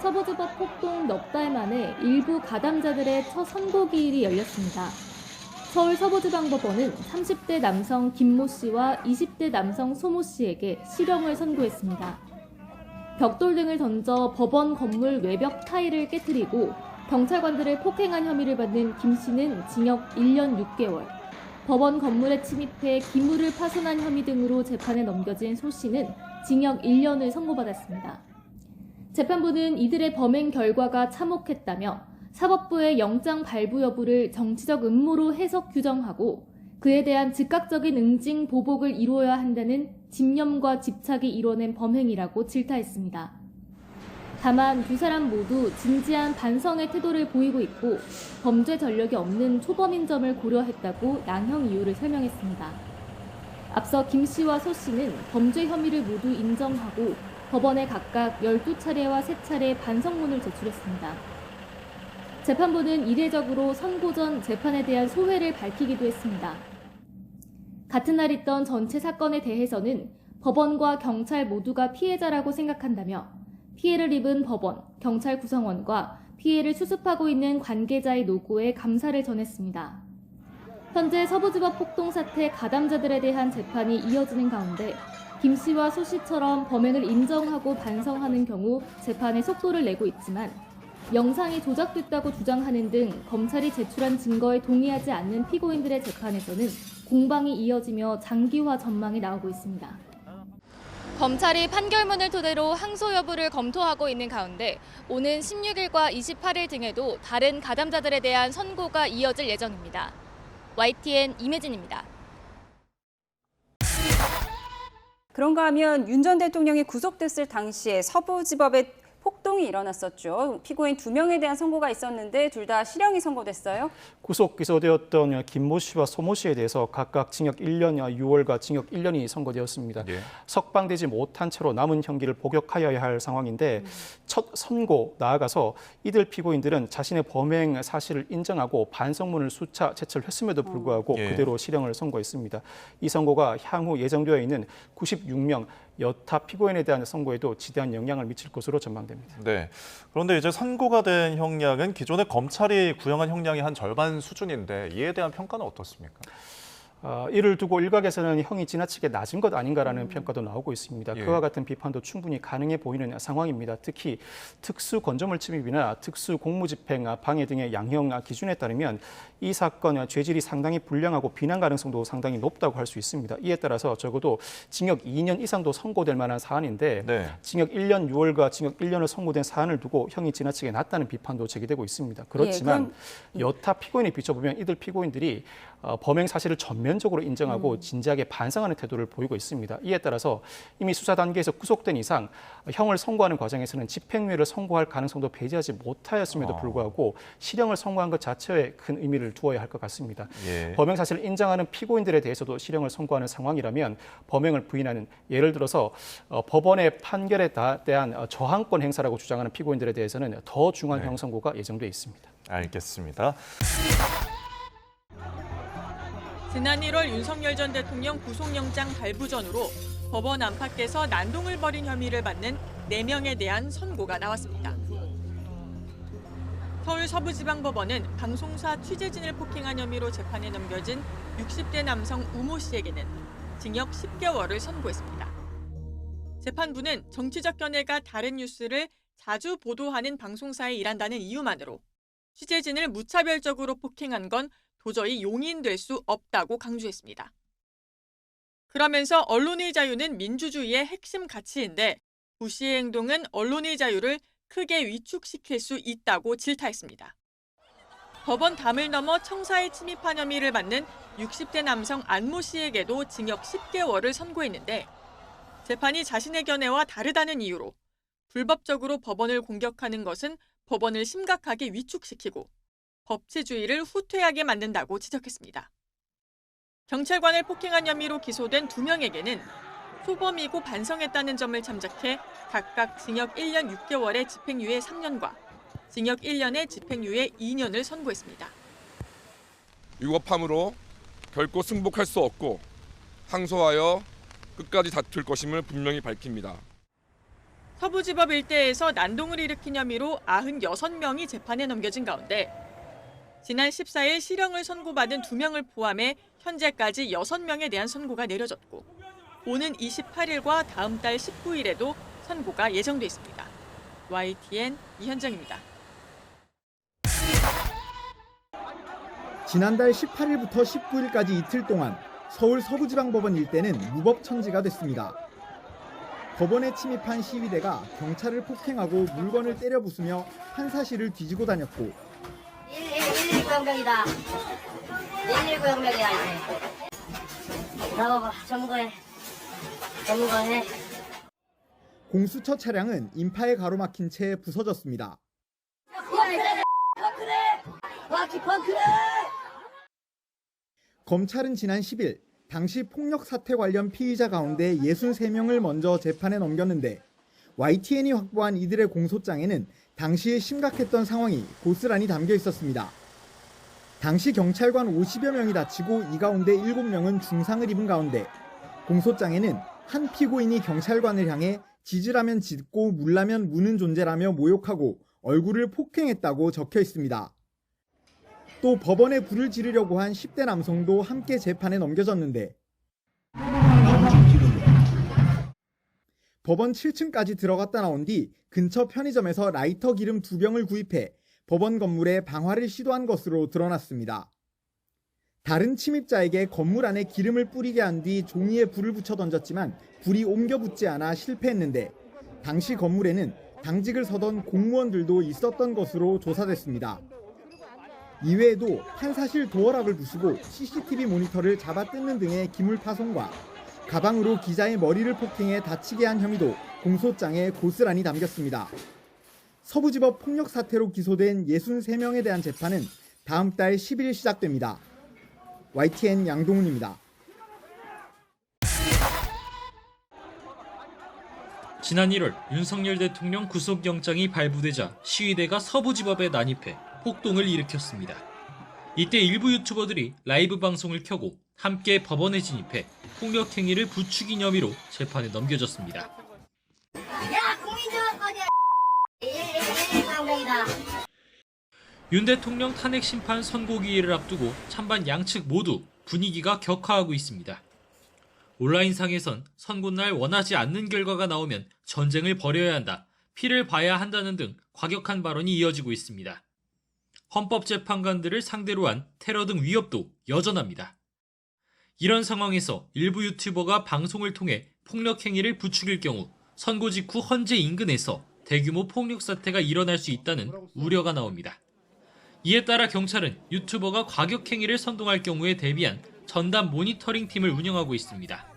서부지법 폭동 넉 달 만에 일부 가담자들의 첫 선고 기일이 열렸습니다. 서울 서부지방법원은 30대 남성 김모 씨와 20대 남성 소모 씨에게 실형을 선고했습니다. 벽돌 등을 던져 법원 건물 외벽 타일을 깨뜨리고 경찰관들을 폭행한 혐의를 받는 김 씨는 징역 1년 6개월, 법원 건물에 침입해 기물을 파손한 혐의 등으로 재판에 넘겨진 소 씨는 징역 1년을 선고받았습니다. 재판부는 이들의 범행 결과가 참혹했다며 사법부의 영장 발부 여부를 정치적 음모로 해석 규정하고 그에 대한 즉각적인 응징 보복을 이루어야 한다는 집념과 집착이 이뤄낸 범행이라고 질타했습니다. 다만 두 사람 모두 진지한 반성의 태도를 보이고 있고 범죄 전력이 없는 초범인 점을 고려했다고 양형 이유를 설명했습니다. 앞서 김 씨와 소 씨는 범죄 혐의를 모두 인정하고 법원에 각각 12차례와 3차례 반성문을 제출했습니다. 재판부는 이례적으로 선고 전 재판에 대한 소회를 밝히기도 했습니다. 같은 날 있던 전체 사건에 대해서는 법원과 경찰 모두가 피해자라고 생각한다며 피해를 입은 법원, 경찰 구성원과 피해를 수습하고 있는 관계자의 노고에 감사를 전했습니다. 현재 서부지법 폭동 사태 가담자들에 대한 재판이 이어지는 가운데 김 씨와 소 씨처럼 범행을 인정하고 반성하는 경우 재판에 속도를 내고 있지만 영상이 조작됐다고 주장하는 등 검찰이 제출한 증거에 동의하지 않는 피고인들의 재판에서는 공방이 이어지며 장기화 전망이 나오고 있습니다. 검찰이 판결문을 토대로 항소 여부를 검토하고 있는 가운데 오는 16일과 28일 등에도 다른 가담자들에 대한 선고가 이어질 예정입니다. YTN 임혜진입니다. 그런가 하면 윤 전 대통령이 구속됐을 당시에 서부지법에 폭동이 일어났었죠. 피고인 2명에 대한 선고가 있었는데 둘 다 실형이 선고됐어요. 구속 기소되었던 김모 씨와 소모 씨에 대해서 각각 징역 1년 6월과 징역 1년이 선고되었습니다. 예. 석방되지 못한 채로 남은 형기를 복역하여야 할 상황인데 첫 선고 나아가서 이들 피고인들은 자신의 범행 사실을 인정하고 반성문을 수차 제출했음에도 불구하고 그대로 실형을 선고했습니다. 이 선고가 향후 예정되어 있는 96명 여타 피고인에 대한 선고에도 지대한 영향을 미칠 것으로 전망됩니다. 네. 그런데 이제 선고가 된 형량은 기존에 검찰이 구형한 형량의 한 절반 수준인데 이에 대한 평가는 어떻습니까? 이를 두고 일각에서는 형이 지나치게 낮은 것 아닌가라는 평가도 나오고 있습니다. 그와 같은 비판도 충분히 가능해 보이는 상황입니다. 특히 특수 건조물 침입이나 특수 공무집행 방해 등의 양형 기준에 따르면 이 사건 죄질이 상당히 불량하고 비난 가능성도 상당히 높다고 할 수 있습니다. 이에 따라서 적어도 징역 2년 이상도 선고될 만한 사안인데 징역 1년 6월과 징역 1년을 선고된 사안을 두고 형이 지나치게 낮다는 비판도 제기되고 있습니다. 그렇지만 여타 피고인에 비춰보면 이들 피고인들이 범행 사실을 전면적으로 인정하고 진지하게 반성하는 태도를 보이고 있습니다. 이에 따라서 이미 수사 단계에서 구속된 이상 형을 선고하는 과정에서는 집행유예를 선고할 가능성도 배제하지 못하였음에도 불구하고 실형을 선고한 것 자체에 큰 의미를 두어야 할 것 같습니다. 범행 사실을 인정하는 피고인들에 대해서도 실형을 선고하는 상황이라면 범행을 부인하는 예를 들어서 법원의 판결에 대한 저항권 행사라고 주장하는 피고인들에 대해서는 더 중한 형 선고가 예정돼 있습니다. 알겠습니다. 지난 1월 윤석열 전 대통령 구속영장 발부 전후로 법원 안팎에서 난동을 벌인 혐의를 받는 4명에 대한 선고가 나왔습니다. 서울 서부지방법원은 방송사 취재진을 폭행한 혐의로 재판에 넘겨진 60대 남성 우모 씨에게는 징역 10개월을 선고했습니다. 재판부는 정치적 견해가 다른 뉴스를 자주 보도하는 방송사에 일한다는 이유만으로 취재진을 무차별적으로 폭행한 건 도저히 용인될 수 없다고 강조했습니다. 그러면서 언론의 자유는 민주주의의 핵심 가치인데 우 씨의 행동은 언론의 자유를 크게 위축시킬 수 있다고 질타했습니다. 법원 담을 넘어 청사에 침입한 혐의를 받는 60대 남성 안모 씨에게도 징역 10개월을 선고했는데 재판이 자신의 견해와 다르다는 이유로 불법적으로 법원을 공격하는 것은 법원을 심각하게 위축시키고 법치주의를 후퇴하게 만든다고 지적했습니다. 경찰관을 폭행한 혐의로 기소된 2명에게는 소범이고 반성했다는 점을 참작해 각각 징역 1년 6개월의 집행유예 3년과 징역 1년의 집행유예 2년을 선고했습니다. 위법함으로 결코 승복할 수 없고 항소하여 끝까지 다툴 것임을 분명히 밝힙니다. 서부지법 일대에서 난동을 일으킨 혐의로 96명이 재판에 넘겨진 가운데 지난 14일 실형을 선고받은 2명을 포함해 현재까지 6명에 대한 선고가 내려졌고 오는 28일과 다음 달 19일에도 선고가 예정돼 있습니다. YTN 이현정입니다. 지난달 18일부터 19일까지 이틀 동안 서울 서부지방법원 일대는 무법천지가 됐습니다. 법원에 침입한 시위대가 경찰을 폭행하고 물건을 때려 부수며 판사실을 뒤지고 다녔고 119 형명이다. 119 형명이야 이제. 나와봐. 전문가해. 공수처 차량은 인파에 가로막힌 채 부서졌습니다. 펑크래. 검찰은 지난 10일 당시 폭력 사태 관련 피의자 가운데 63명을 먼저 재판에 넘겼는데 YTN이 확보한 이들의 공소장에는 당시에 심각했던 상황이 고스란히 담겨 있었습니다. 당시 경찰관 50여 명이 다치고 이 가운데 7명은 중상을 입은 가운데 공소장에는 한 피고인이 경찰관을 향해 짖으라면 짖고 물라면 무는 존재라며 모욕하고 얼굴을 폭행했다고 적혀 있습니다. 또 법원에 불을 지르려고 한 10대 남성도 함께 재판에 넘겨졌는데 법원 7층까지 들어갔다 나온 뒤 근처 편의점에서 라이터 기름 2병을 구입해 법원 건물에 방화를 시도한 것으로 드러났습니다. 다른 침입자에게 건물 안에 기름을 뿌리게 한 뒤 종이에 불을 붙여 던졌지만 불이 옮겨 붙지 않아 실패했는데 당시 건물에는 당직을 서던 공무원들도 있었던 것으로 조사됐습니다. 이외에도 판사실 도어락을 부수고 CCTV 모니터를 잡아 뜯는 등의 기물 파손과 가방으로 기자의 머리를 폭행해 다치게 한 혐의도 공소장에 고스란히 담겼습니다. 서부지법 폭력 사태로 기소된 63명에 대한 재판은 다음 달 10일 시작됩니다. YTN 양동훈입니다. 지난 1월 윤석열 대통령 구속영장이 발부되자 시위대가 서부지법에 난입해 폭동을 일으켰습니다. 이때 일부 유튜버들이 라이브 방송을 켜고 함께 법원에 진입해 폭력 행위를 부추긴 혐의로 재판에 넘겨졌습니다. 야 국민정권이야. 119 형명이다. 윤 대통령 탄핵 심판 선고기일을 앞두고 찬반 양측 모두 분위기가 격화하고 있습니다. 온라인상에선 선고날 원하지 않는 결과가 나오면 전쟁을 벌여야 한다, 피를 봐야 한다는 등 과격한 발언이 이어지고 있습니다. 헌법재판관들을 상대로 한 테러 등 위협도 여전합니다. 이런 상황에서 일부 유튜버가 방송을 통해 폭력 행위를 부추길 경우 선고 직후 헌재 인근에서 대규모 폭력 사태가 일어날 수 있다는 우려가 나옵니다. 이에 따라 경찰은 유튜버가 과격 행위를 선동할 경우에 대비한 전담 모니터링 팀을 운영하고 있습니다.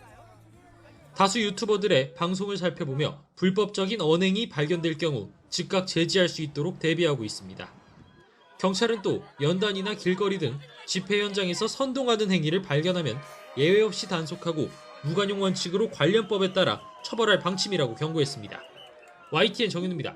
다수 유튜버들의 방송을 살펴보며 불법적인 언행이 발견될 경우 즉각 제지할 수 있도록 대비하고 있습니다. 경찰은 또 연단이나 길거리 등 집회 현장에서 선동하는 행위를 발견하면 예외 없이 단속하고 무관용 원칙으로 관련법에 따라 처벌할 방침이라고 경고했습니다. YTN 정현우입니다.